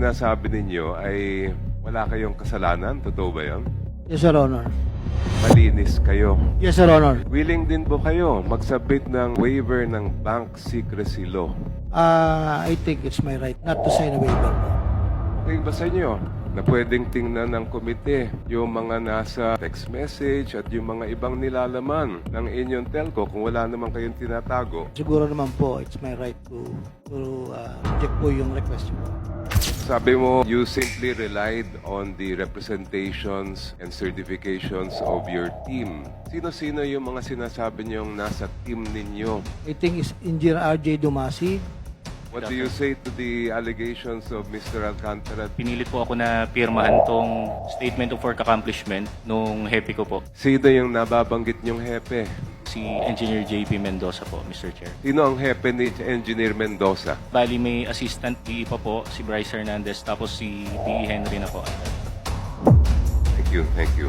Sinasabi ninyo ay wala kayong kasalanan, totoo ba yun? Yes, Your Honor. Malinis kayo. Yes, Your Honor. Willing din po kayo mag-submit ng waiver ng bank secrecy law. I think it's my right not to sign a waiver. Okay ba sa inyo na pwedeng tingnan ng komite yung mga nasa text message at yung mga ibang nilalaman ng inyong telco kung wala naman kayong tinatago? Siguro naman po, it's my right to reject po yung request mo. Sabi mo, you simply relied on the representations and certifications of your team. Sino-sino yung mga sinasabi niyong nasa team ninyo? I think it's Engineer R.J. Dumasi. What do you say to the allegations of Mr. Alcantara? Pinilit po ako na pirmahan tong statement of work accomplishment nung hepe ko po, Sino yung nababanggit niyong hepe? si Engineer JP Mendoza po, Mr. Chair. Sino ang hepe ni Engineer Mendoza? Bali may assistant DE pa po, si Bryce Hernandez, tapos si DE Henry na po. Thank you, thank you.